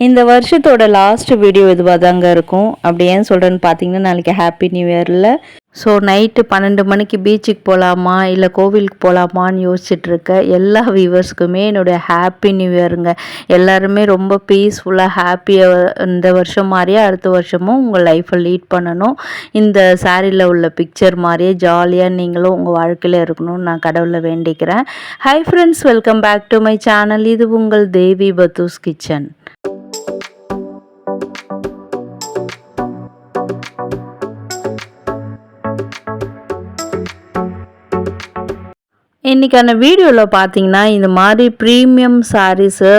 இந்த வருஷத்தோட last video இதுவாக தாங்க இருக்கும். அப்படி ஏன் சொல்கிறேன்னு பார்த்தீங்கன்னா, நாளைக்கு ஹாப்பி நியூ இயரில். ஸோ நைட்டு 12 மணிக்கு பீச்சுக்கு போகலாமா இல்லை கோவிலுக்கு போகலாமான்னு யோசிச்சுட்ருக்க எல்லா வியூவர்ஸ்க்குமே என்னுடைய ஹாப்பி நியூ இயருங்க. எல்லாருமே ரொம்ப பீஸ்ஃபுல்லாக ஹாப்பியாக இந்த வருஷம் மாதிரியே அடுத்த வருஷமும் உங்கள் லைஃப்பை லீட் பண்ணணும். இந்த சாரியில் உள்ள பிக்சர் மாதிரியே ஜாலியாக நீங்களும் உங்கள் வாழ்க்கையில் இருக்கணும்னு நான் கடவுளை வேண்டிக்கிறேன். Hi friends, welcome back to my channel. இது உங்கள் தேவி பத்தூஸ் கிச்சன். இன்றைக்கான வீடியோவில் பார்த்தீங்கன்னா இந்த மாதிரி ப்ரீமியம் சாரீஸு,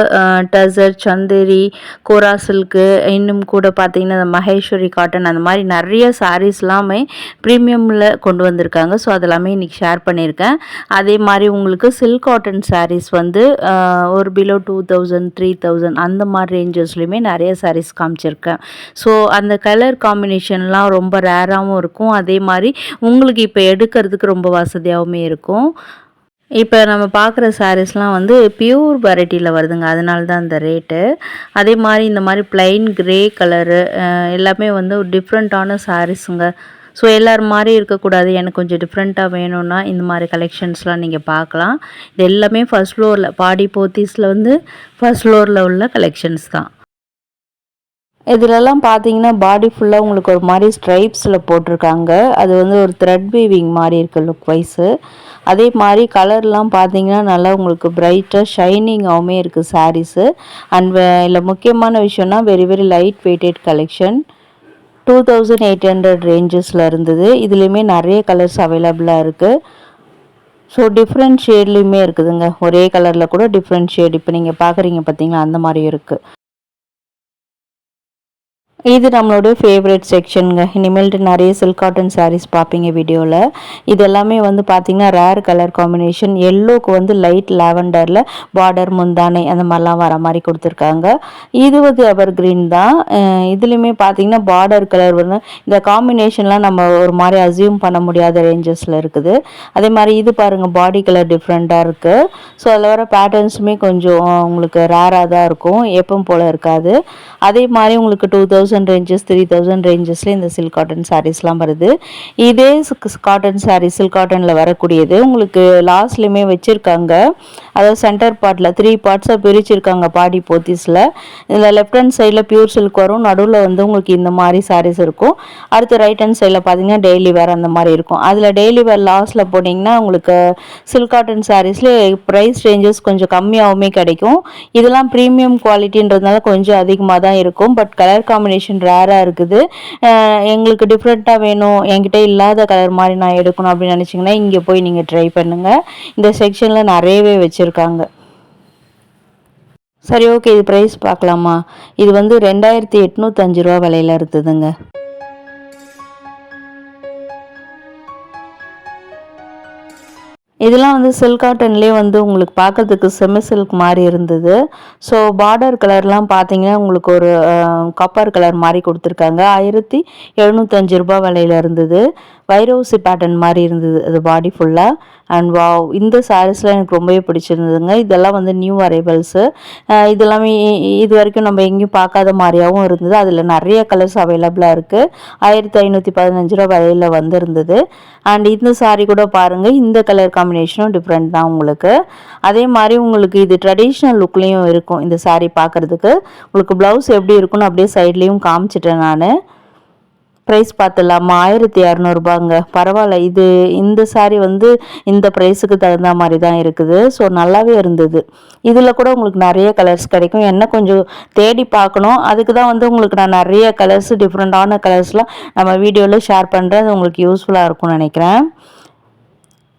டசர், சந்தேரி, கோரா சில்க்கு, இன்னும் கூட பார்த்தீங்கன்னா இந்த மகேஸ்வரி காட்டன், அந்த மாதிரி நிறைய சாரீஸ்லாமே ப்ரீமியமில் கொண்டு வந்திருக்காங்க. ஸோ அதெல்லாமே இன்றைக்கி ஷேர் பண்ணியிருக்கேன். அதே மாதிரி உங்களுக்கு சில்க் காட்டன் சாரீஸ் வந்து ஒரு பிலோ 2000 3000 அந்த மாதிரி ரேஞ்சஸ்லையுமே நிறைய சாரீஸ் காமிச்சிருக்கேன். ஸோ அந்த கலர் காம்பினேஷன்லாம் ரொம்ப ரேராகவும் இருக்கும். அதே மாதிரி உங்களுக்கு இப்போ எடுக்கிறதுக்கு ரொம்ப வசதியாகவுமே இருக்கும். இப்போ நம்ம பார்க்குற சாரீஸ்லாம் வந்து பியூர் வெரைட்டியில் வருதுங்க, அதனால தான் இந்த ரேட்டு. அதே மாதிரி இந்த மாதிரி ப்ளைன் க்ரே கலரு எல்லாமே வந்து ஒரு டிஃப்ரெண்ட்டான சாரீஸுங்க. ஸோ எல்லோரும் மாதிரி இருக்கக்கூடாது, எனக்கு கொஞ்சம் டிஃப்ரெண்ட்டாக வேணும்னா இந்த மாதிரி கலெக்ஷன்ஸ்லாம் நீங்கள் பார்க்கலாம். இது எல்லாமே ஃபர்ஸ்ட் ஃப்ளோரில் பாடி போத்தீஸில் வந்து ஃபர்ஸ்ட் ஃப்ளோரில் உள்ள கலெக்ஷன்ஸ் தான். இதிலெல்லாம் பார்த்தீங்கன்னா பாடி ஃபுல்லாக உங்களுக்கு ஒரு மாதிரி ஸ்ட்ரைப்ஸில் போட்டிருக்காங்க. அது வந்து ஒரு த்ரெட் வீவிங் மாதிரி இருக்குது லுக் வைஸு. அதே மாதிரி கலர்லாம் பார்த்தீங்கன்னா நல்லா உங்களுக்கு பிரைட்டாக ஷைனிங்காகவுமே இருக்குது சாரீஸு. அண்ட் இல்லை முக்கியமான விஷயம்னா very very light weighted collection. 2800 ரேஞ்சஸில் இருந்தது. இதுலேயுமே நிறைய கலர்ஸ் அவைலபிளாக இருக்குது. ஸோ டிஃப்ரெண்ட் ஷேட்லேயுமே இருக்குதுங்க. ஒரே கலரில் கூட டிஃப்ரெண்ட் ஷேட் இப்போ நீங்கள் பார்க்குறீங்க பார்த்தீங்களா, அந்த மாதிரி இருக்குது. இது நம்மளோட ஃபேவரட் செக்ஷனுங்க. இனிமேல்ட்டு நிறைய சில்க் காட்டன் சாரீஸ் பார்ப்பீங்க வீடியோவில். இது எல்லாமே வந்து பார்த்திங்கன்னா ரேர் கலர் காம்பினேஷன். எல்லோக்கு வந்து லைட் லாவெண்டரில் பார்டர் முந்தானை அந்த மாதிரிலாம் வர மாதிரி கொடுத்துருக்காங்க. இது வந்து எவர் கிரீன் தான். இதுலேயுமே பார்த்திங்கன்னா பார்டர் கலர் வந்து இந்த காம்பினேஷன்லாம் நம்ம ஒரு மாதிரி அசியூம் பண்ண முடியாத ரேஞ்சஸில் இருக்குது. அதே மாதிரி இது பாருங்கள், பாடி கலர் டிஃப்ரெண்ட்டாக இருக்குது. ஸோ அதில் வர பேட்டர்ன்ஸுமே கொஞ்சம் உங்களுக்கு ரேராக தான் இருக்கும், எப்பவும் போல் இருக்காது. அதே மாதிரி உங்களுக்கு 2000 ரேஞ்சஸ் 3000 ரேஞ்சஸில் இந்த சில்க் காட்டன் சாரீஸ்லாம் வருது. இதே காட்டன் சாரீ சில்க் காட்டனில் வரக்கூடியது உங்களுக்கு லாஸ்ட்லேயுமே வச்சுருக்காங்க. அதாவது சென்டர் பார்ட்டில் 3 பார்ட்ஸாக பிரிச்சுருக்காங்க பாடி போத்தீஸில். இதில் லெஃப்ட் ஹேண்ட் சைடில் பியூர் சில்க் வரும், நடுவில் வந்து உங்களுக்கு இந்த மாதிரி சாரீஸ் இருக்கும். அடுத்து ரைட் ஹேண்ட் சைடில் பார்த்தீங்கன்னா டெய்லி வேர் அந்த மாதிரி இருக்கும். அதில் டெய்லி வேர் லாஸ்ட்டில் போட்டிங்கன்னா உங்களுக்கு சில்க் காட்டன் சாரீஸில் ப்ரைஸ் ரேஞ்சஸ் கொஞ்சம் கம்மியாகவுமே கிடைக்கும். இதெல்லாம் ப்ரீமியம் குவாலிட்டின்றதுனால கொஞ்சம் அதிகமாக தான் இருக்கும். பட் கலர் காம்பினேஷன் ரேராக இருக்குது. எங்களுக்கு டிஃப்ரெண்ட்டாக வேணும், என்கிட்ட இல்லாத கலர் மாதிரி நான் எடுக்கணும் அப்படின்னு நினச்சிங்கன்னா இங்கே போய் நீங்கள் ட்ரை பண்ணுங்கள். இந்த செக்ஷனில் நிறையவே வச்சுருக்காங்க. சரி, ஓகே, இது ப்ரைஸ் பார்க்கலாமா? இது வந்து 2805 ரூபா விலையில் இருந்ததுங்க. இதெல்லாம் வந்து சில்க் காட்டன்லேயே வந்து உங்களுக்கு பார்க்கறதுக்கு செமி சில்க் மாதிரி இருந்தது. ஸோ பார்டர் கலர்லாம் பார்த்தீங்கன்னா உங்களுக்கு ஒரு காப்பர் கலர் மாதிரி கொடுத்துருக்காங்க. 1705 ரூபா விலையில் இருந்தது. வைரோசி பேட்டர்ன் மாதிரி இருந்தது அது பாடி ஃபுல்லாக. அண்ட் வாவ், இந்த சாரீஸ்லாம் எனக்கு ரொம்பவே பிடிச்சிருந்ததுங்க. இதெல்லாம் வந்து நியூ அரைவல்ஸு. இதெல்லாமே இது வரைக்கும் நம்ம எங்கேயும் பார்க்காத மாதிரியாகவும் இருந்தது. அதில் நிறைய கலர்ஸ் அவைலபிளாக இருக்குது. 1515 ரூபா விலையில் வந்துருந்தது. அண்ட் இந்த சாரீ கூட பாருங்கள், இந்த கலர் காம்பினேஷனும் டிஃப்ரெண்ட் தான் உங்களுக்கு. அதே மாதிரி உங்களுக்கு இது ட்ரெடிஷ்னல் லுக்லேயும் இருக்கும் இந்த சாரீ பார்க்குறதுக்கு. உங்களுக்கு ப்ளவுஸ் எப்படி இருக்குன்னு அப்படியே சைட்லேயும் காமிச்சிட்டேன் நான். ப்ரைஸ் பார்த்துடலாமா? 1200 ரூபாங்க. பரவாயில்ல, இந்த சாரீ வந்து இந்த ப்ரைஸுக்கு தகுந்த மாதிரி தான் இருக்குது. ஸோ நல்லாவே இருந்தது. இதில் கூட உங்களுக்கு நிறைய கலர்ஸ் கிடைக்கும். என்ன கொஞ்சம் தேடி பார்க்கணும். அதுக்கு தான் வந்து உங்களுக்கு நான் நிறைய கலர்ஸ், டிஃப்ரெண்ட்டான கலர்ஸ்லாம் நம்ம வீடியோவில் ஷேர் பண்ணுறேன். அது உங்களுக்கு யூஸ்ஃபுல்லாக இருக்கும்னு நினைக்கிறேன்.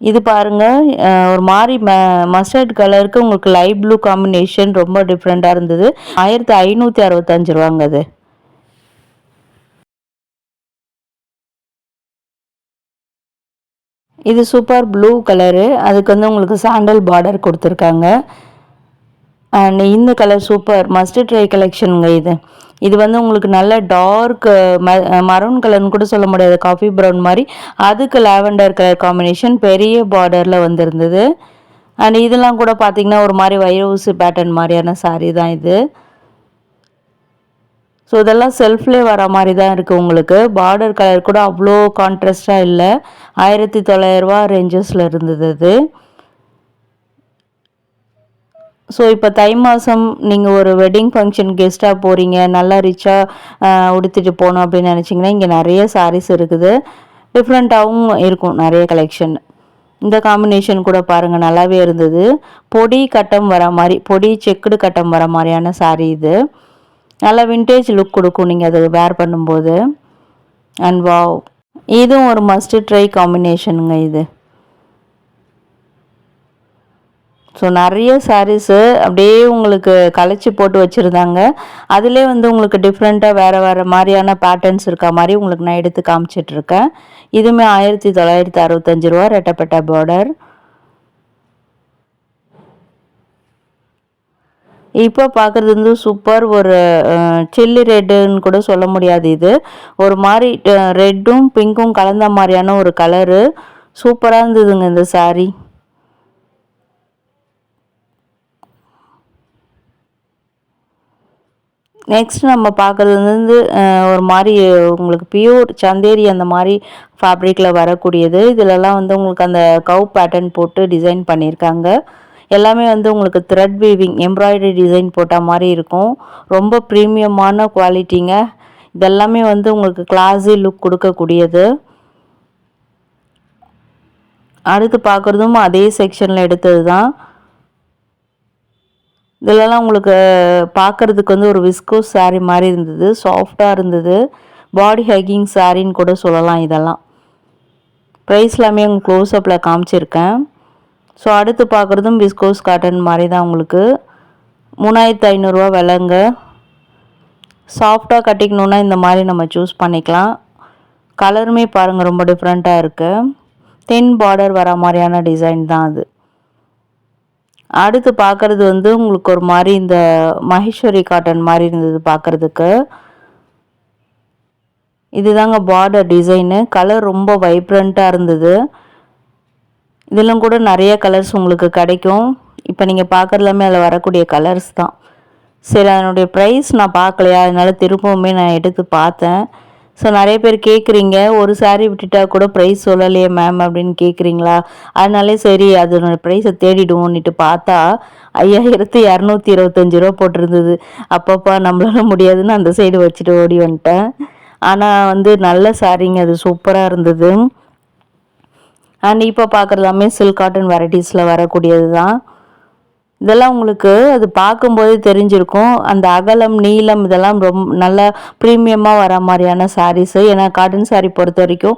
இது பாருங்கள், ஒரு மாதிரி மஸ்டர்ட் கலருக்கு உங்களுக்கு லைட் ப்ளூ காம்பினேஷன் ரொம்ப டிஃப்ரெண்ட்டாக இருந்தது. 1565 ரூபாங்க அது. இது சூப்பர் ப்ளூ கலரு, அதுக்கு வந்து உங்களுக்கு சாண்டல் பார்டர் கொடுத்துருக்காங்க. அண்ட் இந்த கலர் சூப்பர் மஸ்டர்ட் ட்ரை கலெக்ஷனுங்க. இது வந்து உங்களுக்கு நல்ல டார்க் மரூன் கலர்னு கூட சொல்ல முடியாது, காஃபி ப்ரௌன் மாதிரி. அதுக்கு லாவெண்டர் கலர் காம்பினேஷன் பெரிய பார்டரில் வந்துருந்தது. அண்ட் இதெல்லாம் கூட பார்த்திங்கன்னா ஒரு மாதிரி வைரோஸ் பேட்டர்ன் மாதிரியான சாரீ தான் இது. ஸோ இதெல்லாம் செல்ஃப்லேயே வர மாதிரி தான் இருக்குது உங்களுக்கு. பார்டர் கலர் கூட அவ்வளோ கான்ட்ராஸ்டாக இல்லை. 1900 ரேஞ்சஸில் இருந்தது அது. ஸோ இப்போ தை மாதம் நீங்கள் ஒரு வெட்டிங் ஃபங்க்ஷன் கெஸ்ட்டாக போகிறீங்க, நல்லா ரிச்சாக உடுத்திட்டு போகணும் அப்படின்னு நினச்சிங்கன்னா இங்கே நிறைய சாரீஸ் இருக்குது. டிஃப்ரெண்ட்டாகவும் இருக்கும் நிறைய கலெக்ஷன். இந்த காம்பினேஷன் கூட பாருங்கள் நல்லாவே இருந்தது. பொடி கட்டம் வர மாதிரி, பொடி செக்குடு கட்டம் வர மாதிரியான சாரீ இது. நல்லா விண்டேஜ் லுக் கொடுக்கும் நீங்கள் அதை வேர் பண்ணும்போது. அண்ட் வாவ், இதுவும் ஒரு மஸ்ட் ட்ரை காம்பினேஷனுங்க இது. ஸோ நிறைய சாரீஸு அப்படியே உங்களுக்கு கலைச்சி போட்டு வச்சுருந்தாங்க. அதிலே வந்து உங்களுக்கு டிஃப்ரெண்ட்டாக வேறு வேறு மாதிரியான பேட்டர்ன்ஸ் இருக்க மாதிரி உங்களுக்கு நான் எடுத்து காமிச்சிட்ருக்கேன். இதுவுமே 1965 ரூபா, ரெட்டப்பட்ட பார்டர். இப்போ பார்க்குறது வந்து சூப்பர் ஒரு சில்லி ரெட்டுன்னு கூட சொல்ல முடியாது. இது ஒரு மாதிரி ரெட்டும் பிங்க்கும் கலந்த மாதிரியான ஒரு கலரு. சூப்பராக இருந்ததுங்க இந்த சாரீ. நெக்ஸ்ட் நம்ம பார்க்குறது வந்து ஒரு மாதிரி உங்களுக்கு பியூர் சந்தேரி அந்த மாதிரி ஃபேப்ரிக்கில் வரக்கூடியது. இதிலலாம் வந்து உங்களுக்கு அந்த கவ் பேட்டர்ன் போட்டு டிசைன் பண்ணியிருக்காங்க. எல்லாமே வந்து உங்களுக்கு த்ரெட் வீவிங் எம்ப்ராய்டரி டிசைன் போட்ட மாதிரி இருக்கும். ரொம்ப ப்ரீமியமான குவாலிட்டிங்க. இதெல்லாமே வந்து உங்களுக்கு கிளாஸி லுக் கொடுக்கக்கூடியது. அடுத்து பார்க்குறதும் அதே செக்ஷனில் எடுத்தது தான். இதெல்லாம் உங்களுக்கு பார்க்குறதுக்கு வந்து ஒரு விஸ்கோஸ் சாரீ மாதிரி இருந்தது. சாஃப்டாக இருந்தது. பாடி ஹக்கிங் சாரின்னு கூட சொல்லலாம் இதெல்லாம். ப்ரைஸ் எல்லாமே உங்களுக்கு க்ளோஸ்அப்பில் காமிச்சிருக்கேன். ஸோ அடுத்து பார்க்குறதும் விஸ்கோஸ் காட்டன் மாதிரி தான் உங்களுக்கு. 3500 ரூபா விலைங்க. சாஃப்டாக கட்டிக்கணுன்னா இந்த மாதிரி நம்ம சூஸ் பண்ணிக்கலாம். கலருமே பாருங்கள் ரொம்ப டிஃப்ரெண்ட்டாக இருக்குது. தின் பார்டர் வர மாதிரியான டிசைன் தான் அது. அடுத்து பார்க்குறது வந்து உங்களுக்கு ஒரு மாதிரி இந்த மகேஸ்வரி காட்டன் மாதிரி இருந்தது பார்க்குறதுக்கு. இதுதாங்க பார்டர் டிசைனு. கலர் ரொம்ப வைப்ரண்ட்டாக இருந்தது. இதெல்லாம் கூட நிறைய கலர்ஸ் உங்களுக்கு கிடைக்கும். இப்போ நீங்கள் பார்க்குறதுலாமே அதில் வரக்கூடிய கலர்ஸ் தான். சரி, அதனுடைய ப்ரைஸ் நான் பார்க்கலையா, அதனால் திரும்பவுமே நான் எடுத்து பார்த்தேன். ஸோ நிறைய பேர் கேட்குறீங்க, ஒரு சாரீ விட்டுட்டா கூட ப்ரைஸ் சொல்லலையே மேம் அப்படின்னு கேட்குறீங்களா? அதனாலே சரி அதனோட ப்ரைஸை தேடிடுவோன்னுட்டு பார்த்தா 5225 ரூபா போட்டிருந்தது. அப்பப்பா நம்மளால முடியாதுன்னு அந்த சைடு வச்சுட்டு ஓடி வந்துட்டேன். ஆனால் வந்து நல்ல சாரீங்க, அது சூப்பராக இருந்தது. அண்ட் இப்போ பார்க்குறதாமே சில்க் காட்டன் வெரைட்டிஸில் வரக்கூடியது தான். இதெல்லாம் உங்களுக்கு அது பார்க்கும்போது தெரிஞ்சிருக்கும். அந்த அகலம் நீளம் இதெல்லாம் ரொம்ப நல்லா ப்ரீமியமாக வர மாதிரியான சாரீஸு. ஏன்னா காட்டன் சாரீ பொறுத்த வரைக்கும்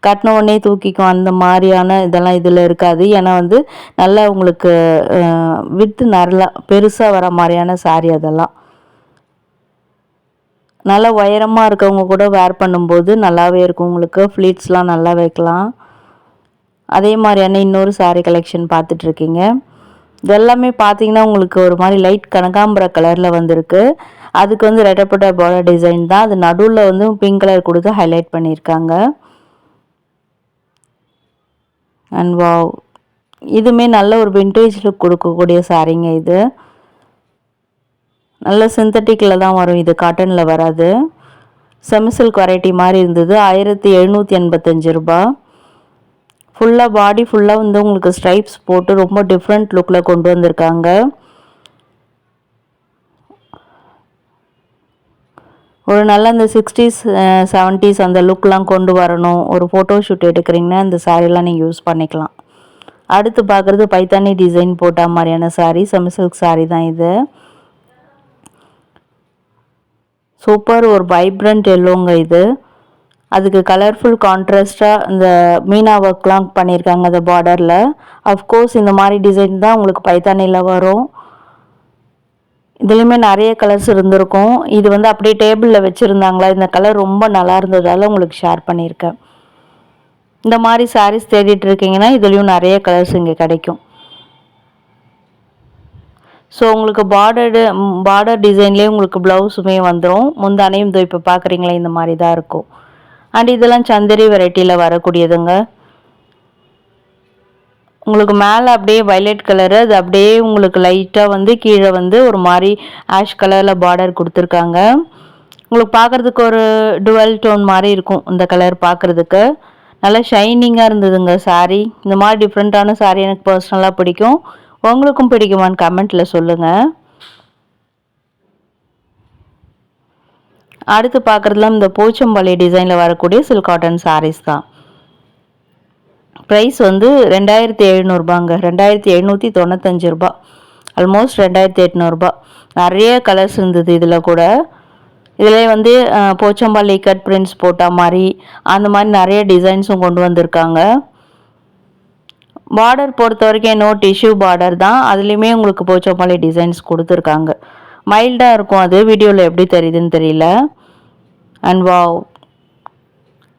கட்டின உடனே தூக்கிக்கும் அந்த மாதிரியான இதெல்லாம் இதில் இருக்காது. ஏன்னா வந்து நல்லா உங்களுக்கு வித்து நல்லா பெருசாக வர மாதிரியான சாரீ. அதெல்லாம் நல்லா உயரமாக இருக்கவங்க கூட வேர் பண்ணும்போது நல்லாவே இருக்கும். உங்களுக்கு ஃப்ளீட்ஸ்லாம் நல்லா வைக்கலாம். அதே மாதிரியான இன்னொரு சாரீ கலெக்ஷன் பார்த்துட்ருக்கீங்க. இதெல்லாமே பார்த்தீங்கன்னா உங்களுக்கு ஒரு மாதிரி லைட் கனகாம்பர கலரில் வந்திருக்கு. அதுக்கு வந்து ரெட்டப்பட்ட பார்டர் டிசைன் தான். அது நடுவில் வந்து பிங்க் கலர் கொடுத்து ஹைலைட் பண்ணியிருக்காங்க. அண்ட் வாவ், இதுவுமே நல்ல ஒரு விண்டேஜ் லுக் கொடுக்கக்கூடிய சாரீங்க. இது நல்ல சிந்தட்டிக்கில் தான் வரும், இது காட்டனில் வராது. செமிசில்க் வெரைட்டி மாதிரி இருந்தது. 1785 ரூபா. ஃபுல்லாக பாடி ஃபுல்லாக வந்து உங்களுக்கு ஸ்ட்ரைப்ஸ் போட்டு ரொம்ப டிஃப்ரெண்ட் லுக்கில் கொண்டு வந்திருக்காங்க. ஒரு நல்ல இந்த 60s 70s அந்த லுக்லாம் கொண்டு வரணும், ஒரு ஃபோட்டோ ஷூட் எடுக்கிறீங்கன்னா இந்த சாரீலாம் நீங்கள் யூஸ் பண்ணிக்கலாம். அடுத்து பார்க்குறது பைத்தானி டிசைன் போட்ட மாதிரியான சாரீ, செமிசில்க் சாரீ தான் இது. சூப்பர் ஒரு வைப்ரண்ட் எல்லோங்க இது. அதுக்கு கலர்ஃபுல் கான்ட்ராஸ்டாக இந்த மீனா ஒர்க்லாம் பண்ணியிருக்காங்க அந்த பார்டரில். அஃப்கோர்ஸ் இந்த மாதிரி டிசைன் தான் உங்களுக்கு பைத்தானியில் வரும். இதுலேயுமே நிறைய கலர்ஸ் இருந்திருக்கும். இது வந்து அப்படியே டேபிளில் வச்சுருந்தாங்களா, இந்த கலர் ரொம்ப நல்லா இருந்ததால் உங்களுக்கு ஷேர் பண்ணியிருக்கேன். இந்த மாதிரி சாரீஸ் தேடிட்டு இருக்கீங்கன்னா இதுலேயும் நிறைய கலர்ஸ் இங்கே கிடைக்கும். ஸோ உங்களுக்கு பார்டர் டிசைன்லேயே உங்களுக்கு ப்ளவுஸுமே வந்துடும். முந்தானையும் இதோ இப்போ பார்க்குறீங்களா இந்த மாதிரி தான் இருக்கும். அண்ட் இதெல்லாம் சந்தேரி வெரைட்டியில் வரக்கூடியதுங்க. உங்களுக்கு மேலே அப்படியே வைலட் கலரு, அது அப்படியே உங்களுக்கு லைட்டாக வந்து கீழே வந்து ஒரு மாதிரி ஆஷ் கலரில் பார்டர் கொடுத்துருக்காங்க. உங்களுக்கு பார்க்குறதுக்கு ஒரு டுவல் டோன் மாதிரி இருக்கும் இந்த கலர் பார்க்குறதுக்கு. நல்லா ஷைனிங்காக இருந்ததுங்க சாரீ. இந்த மாதிரி டிஃப்ரெண்ட்டான சாரீ எனக்கு பர்சனலாக பிடிக்கும். உங்களுக்கும் பிடிக்குமான்னு கமெண்ட்டில் சொல்லுங்கள். அடுத்து பார்க்குறதுலாம் இந்த போச்சம்பள்ளி டிசைனில் வரக்கூடிய சில்க் காட்டன் சாரீஸ் தான். ப்ரைஸ் வந்து 2700 2795 ரூபா, ஆல்மோஸ்ட் 2800 நிறைய கலர்ஸ் இருந்தது இதில் கூட. இதில் வந்து போச்சம்பள்ளி கட் பிரிண்ட்ஸ் போட்ட மாதிரி அந்த மாதிரி நிறைய டிசைன்ஸும் கொண்டு வந்திருக்காங்க. பார்டர் பொறுத்த வரைக்கும் இன்னும் டிஷ்யூ பார்டர் தான், அதுலேயுமே உங்களுக்கு போச்சம்பள்ளி டிசைன்ஸ் கொடுத்துருக்காங்க. மைல்டாக இருக்கும், அது வீடியோவில் எப்படி தெரியுதுன்னு தெரியல. அண்ட் வாவ்,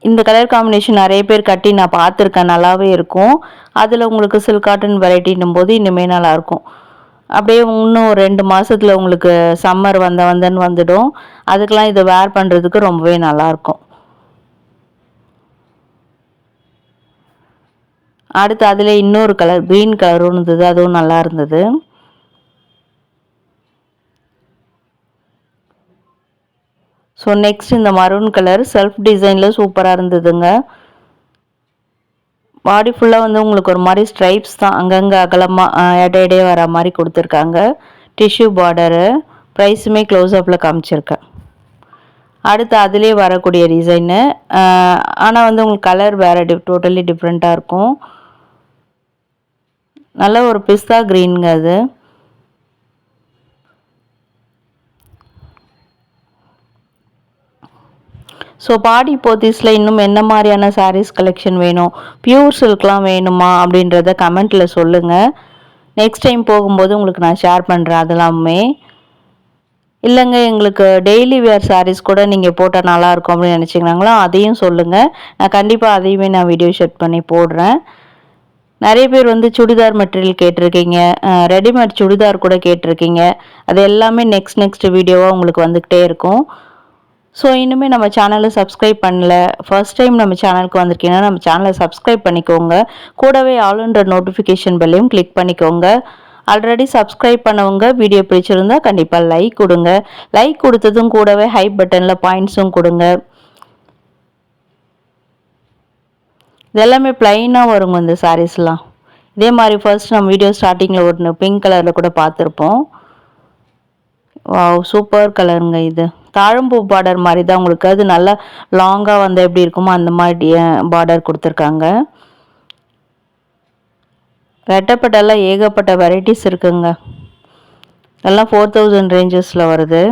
இந்த கலர் காம்பினேஷன் நிறைய பேர் கட்டி நான் பார்த்துருக்கேன், நல்லாவே இருக்கும். அதில் உங்களுக்கு சில்க் காட்டன் வெரைட்டின்னும் போது இன்னுமே நல்லாயிருக்கும். அப்படியே இன்னும் ஒரு 2 மாதத்தில் உங்களுக்கு சம்மர் வந்தன்னு வந்துடும். அதுக்கெலாம் இதை வேர் பண்ணுறதுக்கு ரொம்பவே நல்லாயிருக்கும். அடுத்து அதில் இன்னொரு கலர் க்ரீன் கலரும் இருந்தது, அதுவும் நல்லா இருந்தது. ஸோ நெக்ஸ்ட் இந்த மரூன் கலர் செல்ஃப் டிசைனில் சூப்பராக இருந்ததுங்க. பாடி ஃபுல்லாக வந்து உங்களுக்கு ஒரு மாதிரி ஸ்ட்ரைப்ஸ் தான், அங்கங்கே அகலமாக எடையே வர மாதிரி கொடுத்துருக்காங்க. Tissue border. ப்ரைஸுமே க்ளோஸ்அப்பில் காமிச்சிருக்கேன். அடுத்து அதிலே வரக்கூடிய டிசைனு, ஆனால் வந்து உங்களுக்கு கலர் வேறு டோட்டலி டிஃப்ரெண்ட்டாக இருக்கும். நல்ல ஒரு பிஸ்தா க்ரீனுங்க அது. ஸோ பாடி போத்தீஸில் இன்னும் என்ன மாதிரியான சாரீஸ் கலெக்ஷன் வேணும், பியூர் சில்க்லாம் வேணுமா அப்படின்றத கமெண்ட்டில் சொல்லுங்கள். நெக்ஸ்ட் டைம் போகும்போது உங்களுக்கு நான் ஷேர் பண்ணுறேன் அதெல்லாமே. இல்லைங்க எங்களுக்கு டெய்லி வேர் சாரீஸ் கூட நீங்கள் போட்டால் நல்லாயிருக்கும் அப்படின்னு நினச்சிங்கனாங்களோ அதையும் சொல்லுங்கள். நான் கண்டிப்பாக அதையுமே நான் வீடியோ ஷூட் பண்ணி போடுறேன். நிறைய பேர் வந்து சுடிதார் மெட்டீரியல் கேட்டிருக்கீங்க, ரெடிமேட் சுடிதார் கூட கேட்டிருக்கீங்க. அது எல்லாமே நெக்ஸ்ட் வீடியோவாக உங்களுக்கு வந்துக்கிட்டே இருக்கும். ஸோ இன்னுமே நம்ம சேனலை சப்ஸ்கிரைப் பண்ணல, ஃபர்ஸ்ட் டைம் நம்ம சேனலுக்கு வந்திருக்கீங்கன்னா நம்ம சேனலை சப்ஸ்கிரைப் பண்ணிக்கோங்க. கூடவே ஆல்ன்ற நோட்டிஃபிகேஷன் பெல்லையும் கிளிக் பண்ணிக்கோங்க. ஆல்ரெடி சப்ஸ்கிரைப் பண்ணவங்க வீடியோ பிடிச்சிருந்தா கண்டிப்பாக லைக் கொடுங்க. லைக் கொடுத்ததும் கூடவே ஹை பட்டனில் பாயிண்ட்ஸும் கொடுங்க. இதெல்லாமே பிளைனாக வருங்க இந்த சாரீஸ்லாம். இதே மாதிரி ஃபர்ஸ்ட் நம்ம வீடியோ ஸ்டார்டிங்கில் ஒரு பிங்க் கலரில் கூட பார்த்துருப்போம். வாவ், சூப்பர் கலருங்க இது. தாழம்பூ பார்டர் மாதிரி தான் உங்களுக்கு, அது நல்லா லாங்காக வந்து எப்படி இருக்குமோ அந்த மாதிரி பார்டர் கொடுத்துருக்காங்க. ரெட்டப்பட்டெல்லாம் ஏகப்பட்ட வெரைட்டிஸ் இருக்குங்க. எல்லாம் 4000 ரேஞ்சஸில் வருது.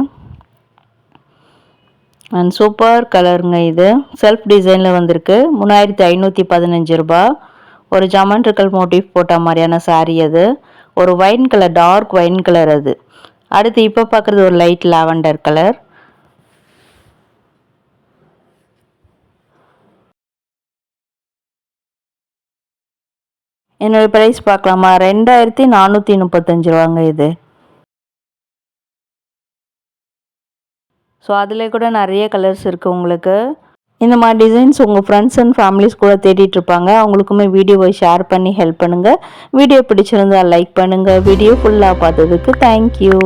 அண்ட் சூப்பர் கலருங்க இது. செல்ஃப் டிசைனில் வந்திருக்கு. 3515 ரூபா. ஒரு ஜாமெண்ட்ரிக்கல் மோட்டிவ் போட்ட மாதிரியான சாரீ அது. ஒரு wine colour, dark wine colour அது. அடுத்து இப்போ பார்க்குறது ஒரு லைட் லாவெண்டர் கலர். என்னோட ப்ரைஸ் பார்க்கலாமா, 2435 ரூபாங்க இது. ஸோ அதில் கூட நிறைய கலர்ஸ் இருக்குது உங்களுக்கு. இந்த மாதிரி டிசைன்ஸ் உங்கள் ஃப்ரெண்ட்ஸ் அண்ட் ஃபேமிலிஸ் கூட தேடிட்டுருப்பாங்க, அவங்களுக்குமே வீடியோவை ஷேர் பண்ணி ஹெல்ப் பண்ணுங்கள். வீடியோ பிடிச்சிருந்தால் லைக் பண்ணுங்கள். வீடியோ ஃபுல்லாக பார்த்ததுக்கு தேங்க்யூ.